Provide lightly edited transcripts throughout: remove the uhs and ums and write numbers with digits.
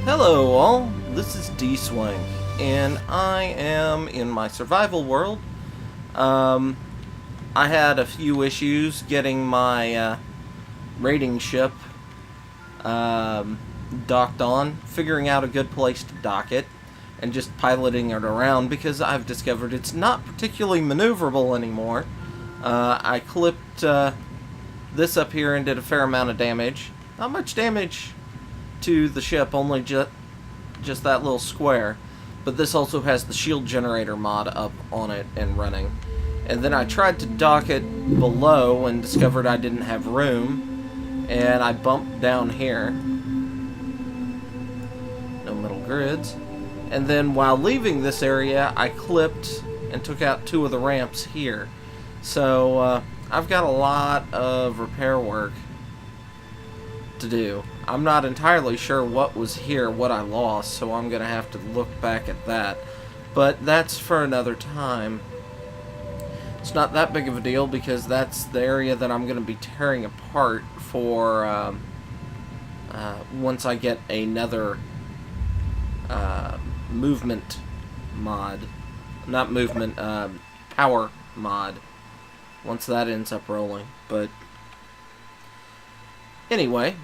Hello all, this is Dswank, and I am in my survival world. I had a few issues getting my raiding ship docked on, figuring out a good place to dock it, and just piloting it around because I've discovered it's not particularly maneuverable anymore. I clipped this up here and did a fair amount of damage. Not much damage to the ship, only just that little square. But this also has the shield generator mod up on it and running. And then I tried to dock it below and discovered I didn't have room, and I bumped down here. No metal grids. And then while leaving this area, I clipped and took out two of the ramps here. So I've got a lot of repair work to do. I'm not entirely sure what was here, what I lost, so I'm gonna have to look back at that. But that's for another time. It's not that big of a deal because that's the area that I'm gonna be tearing apart for once I get another movement mod. Not movement, power mod. Once that ends up rolling. But anyway,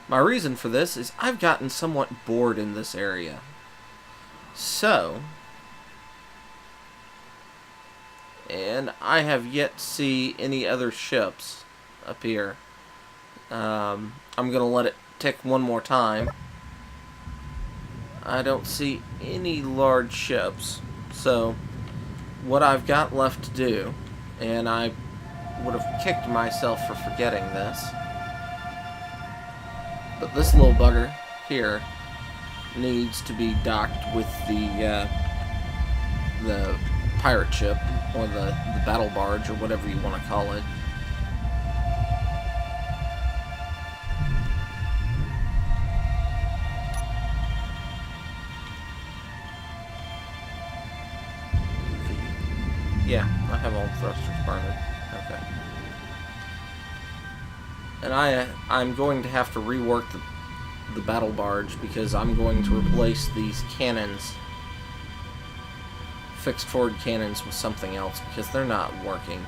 my reason for this is I've gotten somewhat bored in this area. So, and I have yet to see any other ships up here. I'm going to let it tick one more time. I don't see any large ships. So, what I've got left to do, and I would have kicked myself for forgetting this, but this little bugger here needs to be docked with the pirate ship, or the battle barge, or whatever you want to call it. Yeah, I have all the thrusters burning. Okay. And I'm going to have to rework the battle barge because I'm going to replace these cannons, fixed forward cannons, with something else because they're not working.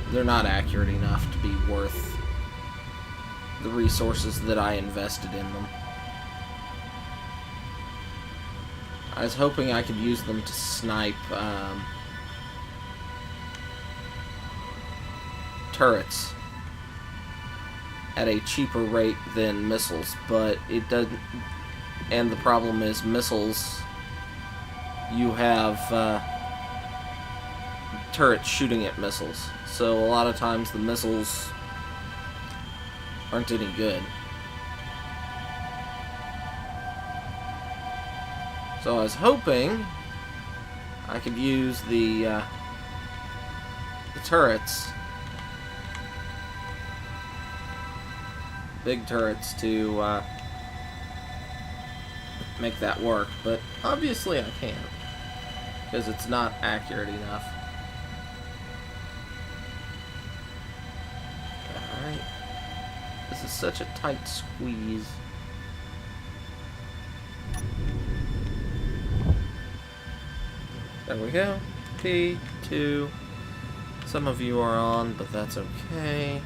They're not accurate enough to be worth the resources that I invested in them. I was hoping I could use them to snipe turrets at a cheaper rate than missiles, but it doesn't. And the problem is missiles, you have turrets shooting at missiles, so a lot of times the missiles aren't any good. So I was hoping I could use the turrets, big turrets, to make that work, but obviously I can't because it's not accurate enough. Alright, this is such a tight squeeze. There we go. P2. Some of you are on, but that's okay.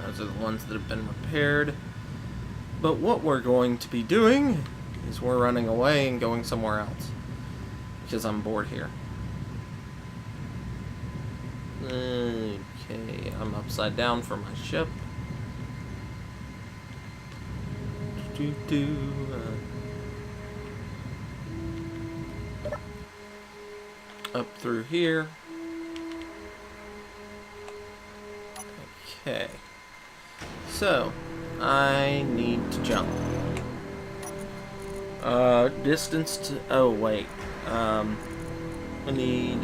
Those are the ones that have been repaired. But what we're going to be doing is we're running away and going somewhere else. Because I'm bored here. Okay, I'm upside down for my ship. Up through here. Okay. So, I need to jump. Distance to... Oh, wait. I need...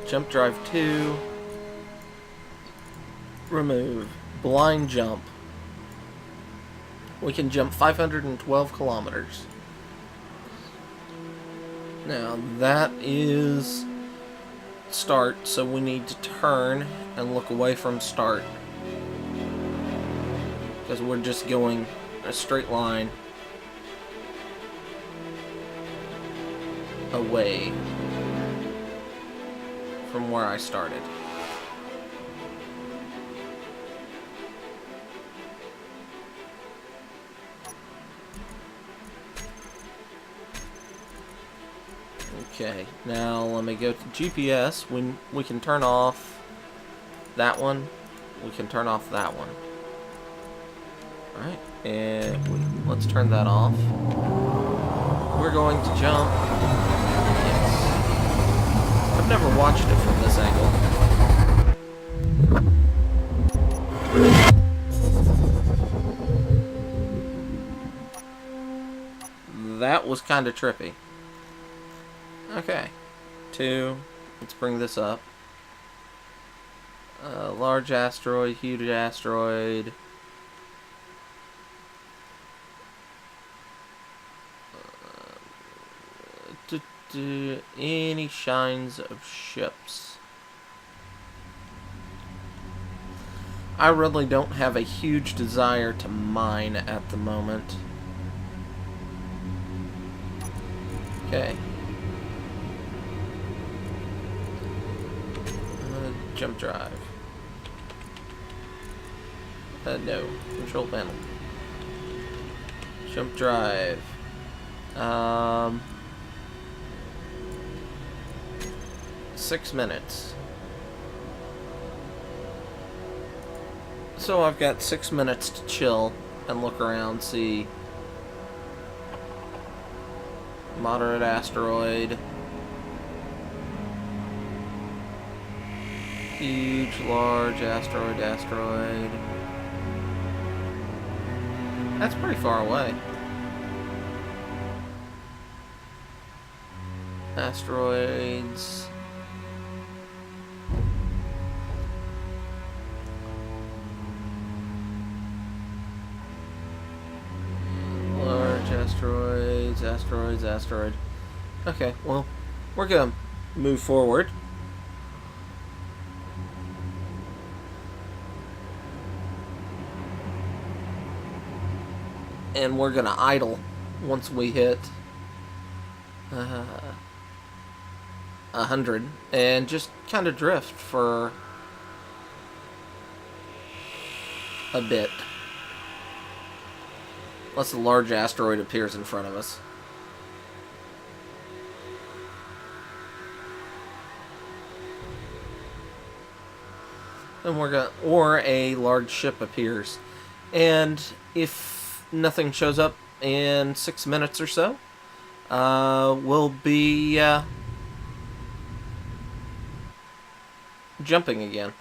Jump drive 2. Remove. Blind jump. We can jump 512 kilometers. Now, that is start, so we need to turn and look away from start. because we're just going a straight line away from where I started. Okay, now let me go to GPS. We can turn off that one. We can turn off that one. Alright, and let's turn that off. We're going to jump. Yes. I've never watched it from this angle. That was kind of trippy. Okay. 2. Let's bring this up. Large asteroid, huge asteroid. Any signs of ships? I really don't have a huge desire to mine at the moment. Okay. Jump drive. No. Control panel. Jump drive. 6 minutes. So I've got 6 minutes to chill and look around, see moderate asteroid, huge, large asteroid. That's pretty far away. Asteroids. Large asteroid. Okay, well, we're gonna move forward. And we're gonna idle once we hit 100 and just kind of drift for a bit. Unless a large asteroid appears in front of us. And we're gonna, or a large ship appears. And if nothing shows up in 6 minutes or so, we'll be jumping again.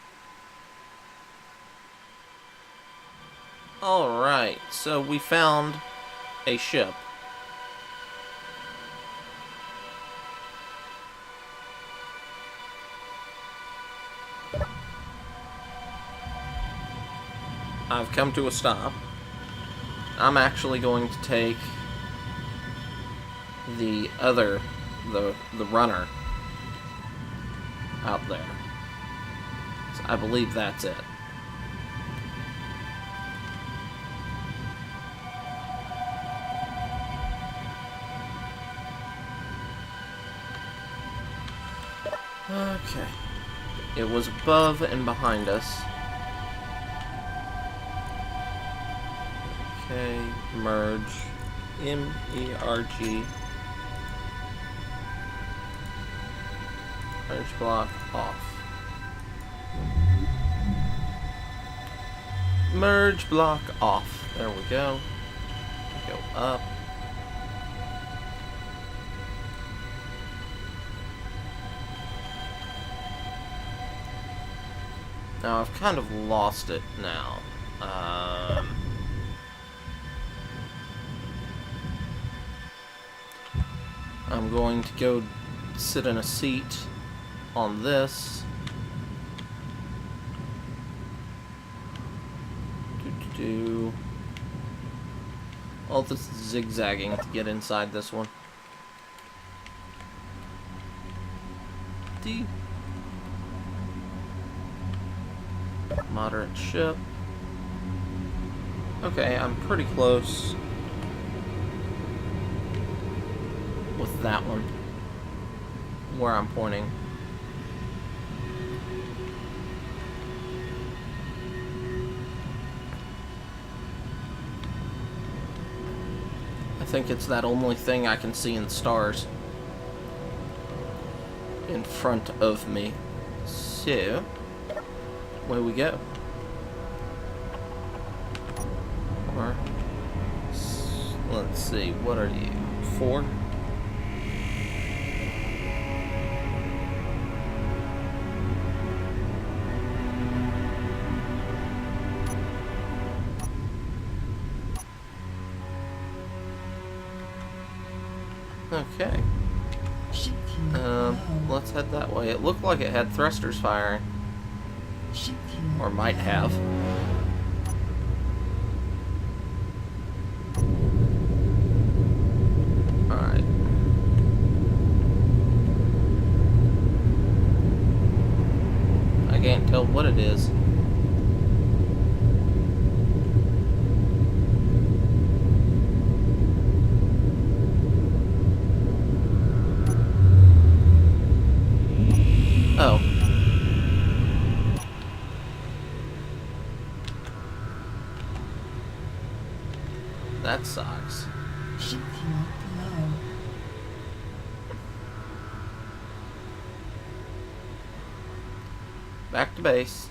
Alright, so we found a ship. I've come to a stop. I'm actually going to take the runner out there. So I believe that's it. Okay. It was above and behind us. Okay, merge. M-E-R-G. Merge block off. Merge block off. There we go. Go up. Now, I've kind of lost it now. I'm going to go sit in a seat on this. All this zigzagging to get inside this one. D. Moderate ship. Okay, I'm pretty close with that one, where I'm pointing. I think it's that only thing I can see in stars in front of me. So, away we go. Or, let's see, what are you? 4? Okay. Let's head that way. It looked like it had thrusters firing. Or might have. Alright. I can't tell what it is. Oh. That sucks. Back to base.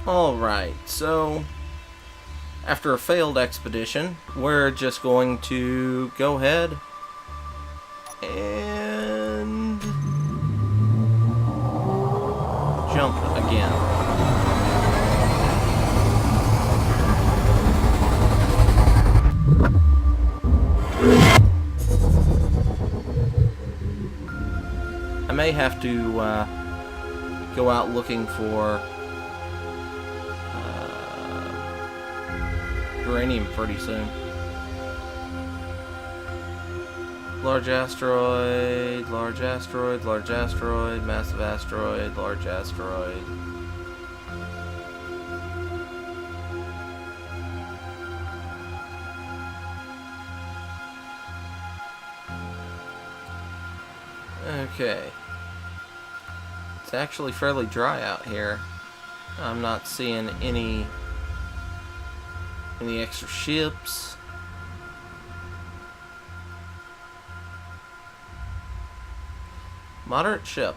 Alright, so after a failed expedition, we're just going to go ahead and jump again. I may have to go out looking for uranium pretty soon. Large asteroid, large asteroid, large asteroid, massive asteroid, large asteroid. Okay. It's actually fairly dry out here. I'm not seeing any extra ships. Moderate ship.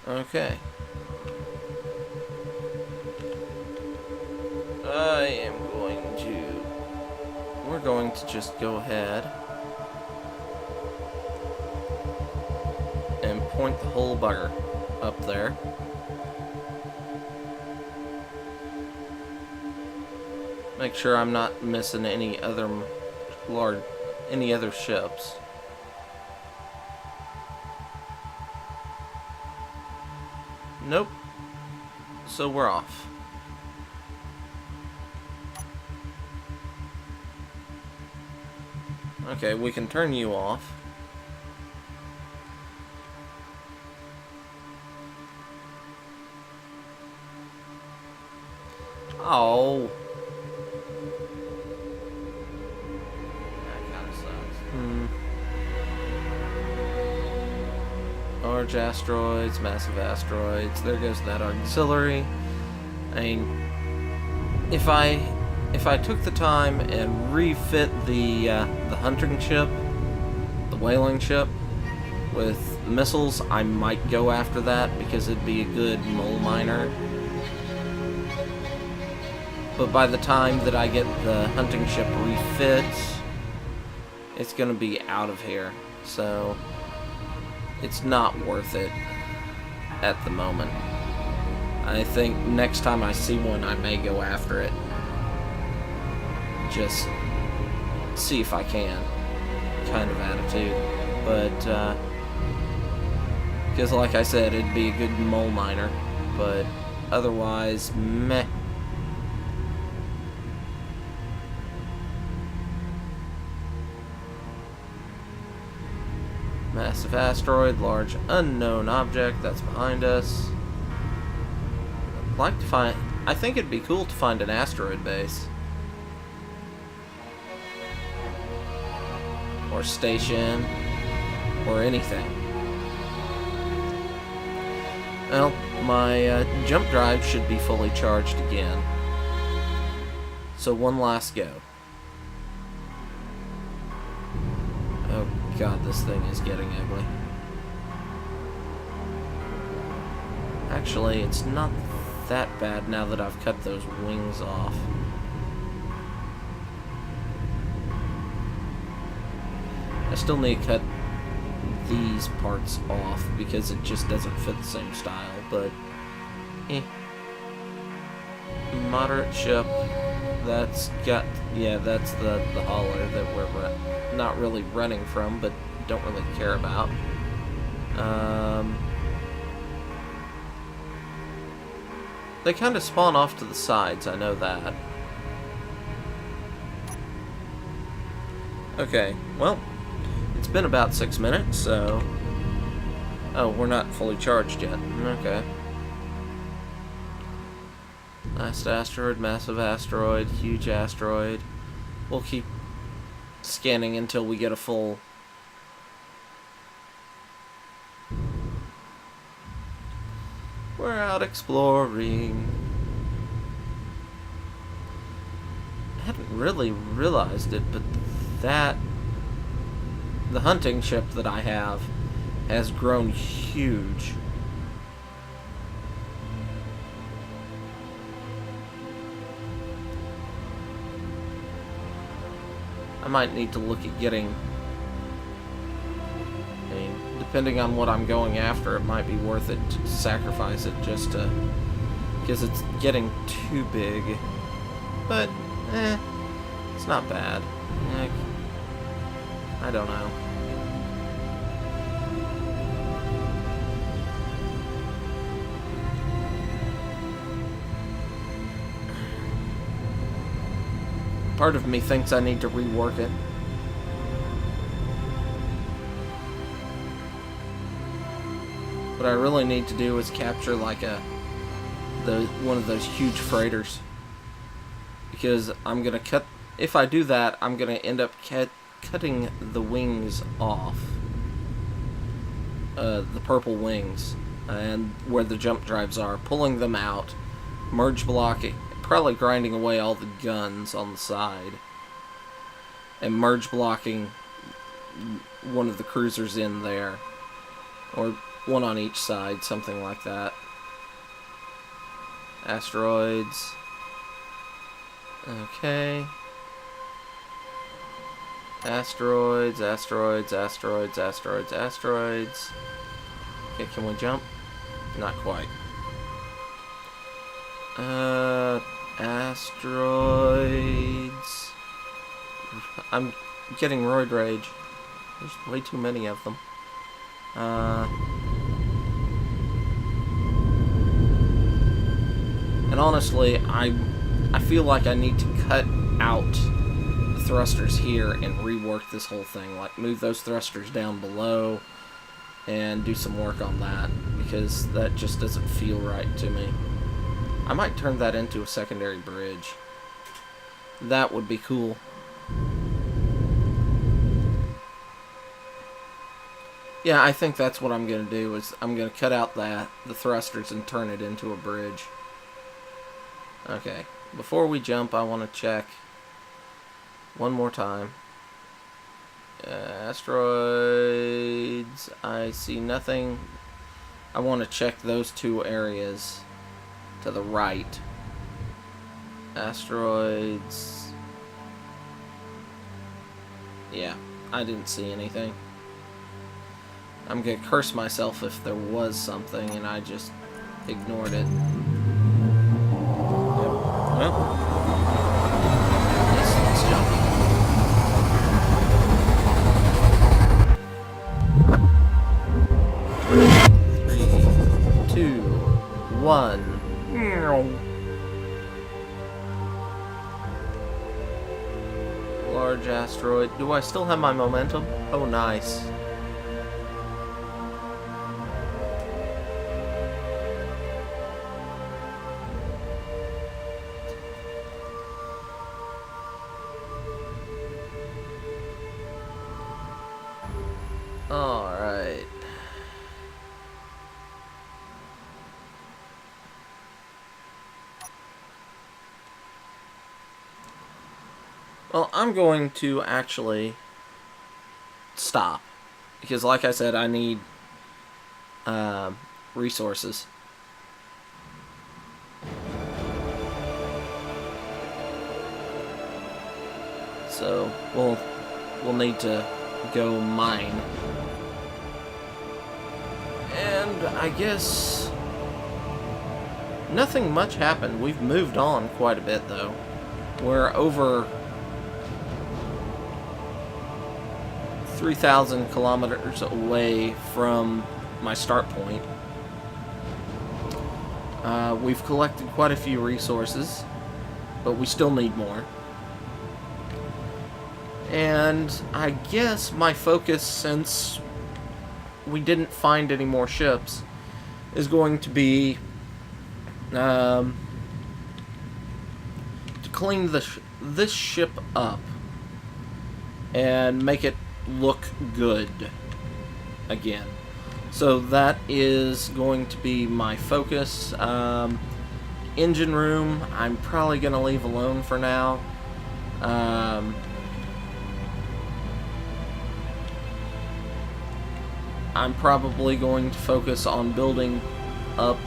Okay. We're going to just go ahead and point the whole bugger up there. Make sure I'm not missing any other ships. Nope. So we're off. Okay, we can turn you off. Oh. That kinda sucks. Large asteroids, massive asteroids. There goes that auxiliary. I mean, if I took the time and refit the hunting ship, the whaling ship, with missiles, I might go after that because it'd be a good mole miner. But by the time that I get the hunting ship refit, it's gonna be out of here. So it's not worth it at the moment. I think next time I see one, I may go after it. Just see if I can, kind of attitude. But because like I said, it'd be a good mole miner, but otherwise, meh. Massive asteroid, large unknown object that's behind us. I'd like to find... I think it'd be cool to find an asteroid base. Or station. Or anything. Well, my jump drive should be fully charged again. So one last go. Oh god, this thing is getting ugly. Actually, it's not that bad now that I've cut those wings off. I still need to cut these parts off because it just doesn't fit the same style, but moderate ship. That's got, yeah, that's the hauler that we're not really running from, but don't really care about. They kind of spawn off to the sides, I know that. Okay, well, it's been about 6 minutes, so... Oh, we're not fully charged yet. Okay. Last asteroid, massive asteroid, huge asteroid. We'll keep scanning until we get a full... We're out exploring. I hadn't really realized it, but that... The hunting ship that I have has grown huge. I might need to look at getting... I mean, depending on what I'm going after, it might be worth it to sacrifice it just to... Because it's getting too big. But, it's not bad. I don't know. Part of me thinks I need to rework it. What I really need to do is capture like one of those huge freighters. Because I'm gonna cut... If I do that, I'm gonna end up cutting the wings off. The purple wings. And where the jump drives are. Pulling them out. Merge blocking. Probably grinding away all the guns on the side. And merge blocking one of the cruisers in there. Or one on each side. Something like that. Asteroids. Okay. Asteroids, asteroids, asteroids, asteroids, asteroids. Okay, can we jump? Not quite. Asteroids. I'm getting roid rage. There's way too many of them. And honestly, I feel like I need to cut out the thrusters here and rework this whole thing. Like, move those thrusters down below and do some work on that, because that just doesn't feel right to me. I might turn that into a secondary bridge. That would be cool. Yeah, I think that's what I'm going to do, is I'm going to cut out the thrusters and turn it into a bridge. Okay, before we jump, I want to check one more time. Asteroids, I see nothing. I want to check those two areas to the right. Asteroids. Yeah, I didn't see anything. I'm gonna curse myself if there was something and I just ignored it. Yep. Well, let's jump. 3, 2, 1, Large asteroid. Do I still have my momentum? Oh, nice. Alright. Well, I'm going to actually stop. Because like I said, I need resources. So we'll need to go mine. And I guess nothing much happened. We've moved on quite a bit though. We're over 3,000 kilometers away from my start point. We've collected quite a few resources, but we still need more. And I guess my focus, since we didn't find any more ships, is going to be to clean this ship up and make it look good again. So that is going to be my focus. Engine room, I'm probably going to leave alone for now. I'm probably going to focus on building up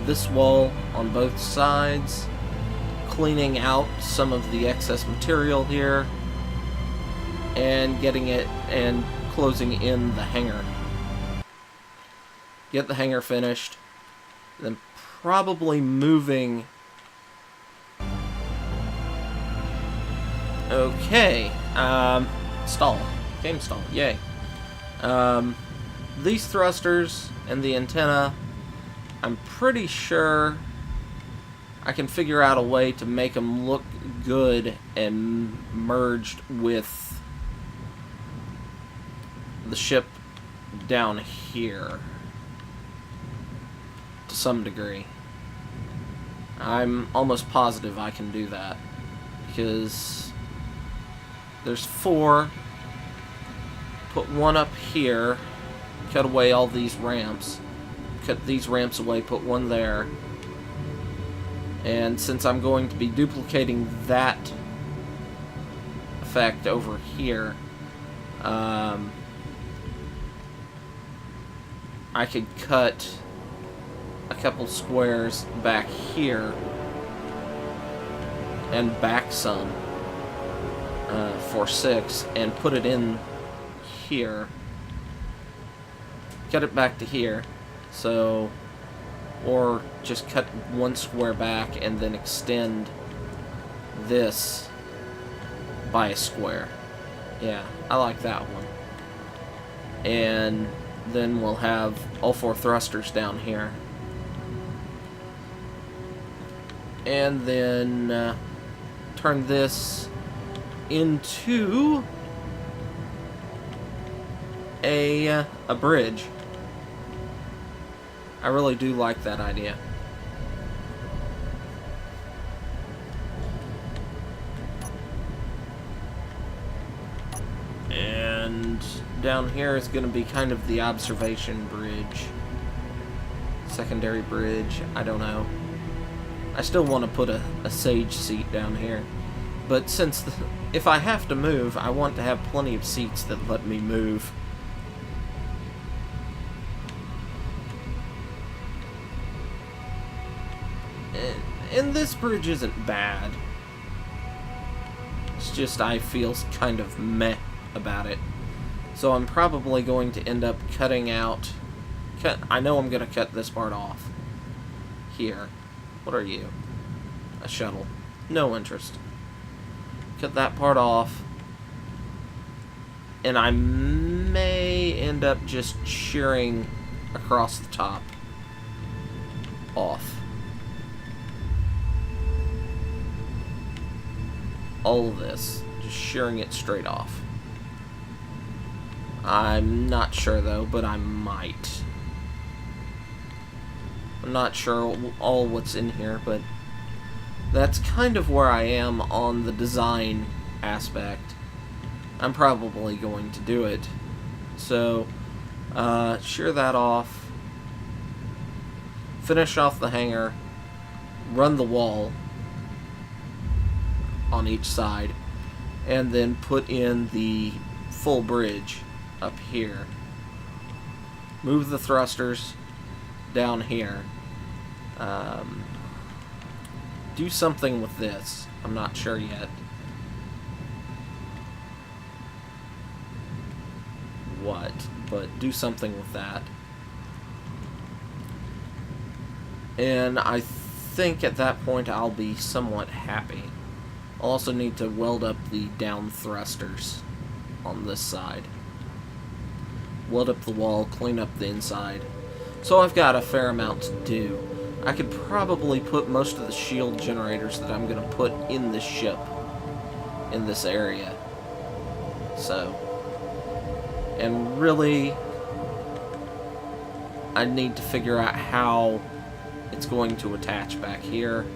this wall on both sides, cleaning out some of the excess material here, and getting it and closing in the hangar. Get the hangar finished, then probably moving. Okay, stall. Game stall, yay. These thrusters and the antenna, I'm pretty sure I can figure out a way to make them look good and merged with the ship down here to some degree. I'm almost positive I can do that because there's 4. Put one up here, cut away all these ramps, cut these ramps away, put one there. And since I'm going to be duplicating that effect over here, I could cut a couple squares back here and back some for 6 and put it in here. Cut it back to here. So, or just cut one square back and then extend this by a square. Yeah, I like that one. And then we'll have all 4 thrusters down here. And then turn this into a bridge. I really do like that idea. And down here is going to be kind of the observation bridge. Secondary bridge, I don't know. I still want to put a sage seat down here. But since if I have to move, I want to have plenty of seats that let me move. And this bridge isn't bad. It's just I feel kind of meh about it. So I'm probably going to end up cutting out... I know I'm going to cut this part off. Here. What are you? A shuttle. No interest. Cut that part off. And I may end up just shearing across the top off. all of this, just shearing it straight off. I'm not sure though, but I might. I'm not sure all what's in here, but that's kind of where I am on the design aspect. I'm probably going to do it. So, shear that off, finish off the hanger, run the wall on each side, and then put in the full bridge up here. Move the thrusters down here. Do something with this. I'm not sure yet. What, but do something with that. And I think at that point I'll be somewhat happy. I'll also need to weld up the down thrusters on this side. Weld up the wall, clean up the inside. So I've got a fair amount to do. I could probably put most of the shield generators that I'm going to put in the ship in this area. So, and really, I need to figure out how it's going to attach back here,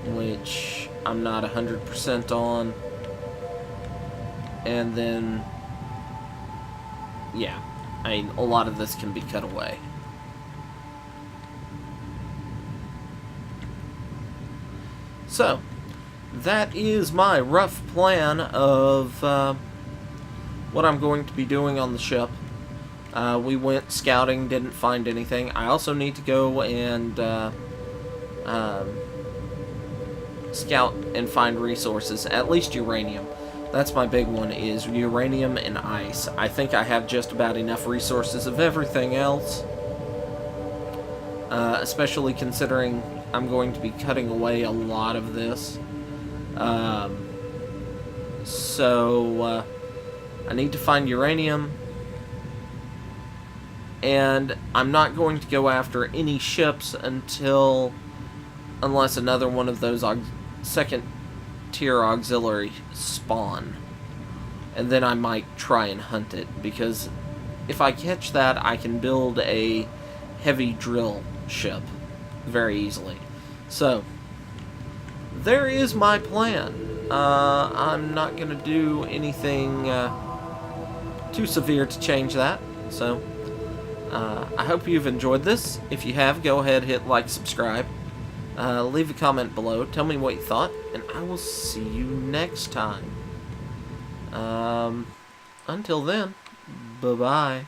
which I'm not 100% on. And then, yeah, I mean, a lot of this can be cut away. So, that is my rough plan of what I'm going to be doing on the ship. We went scouting, didn't find anything. I also need to go and scout and find resources, at least uranium. That's my big one, is uranium and ice. I think I have just about enough resources of everything else, especially considering I'm going to be cutting away a lot of this. So I need to find uranium, and I'm not going to go after any ships unless another one of those second tier auxiliary spawn, and then I might try and hunt it, because if I catch that, I can build a heavy drill ship very easily. So there is my plan. I'm not going to do anything too severe to change that. So I hope you've enjoyed this. If you have, go ahead, hit like, subscribe. Leave a comment below. Tell me what you thought, and I will see you next time. Until then, bye-bye.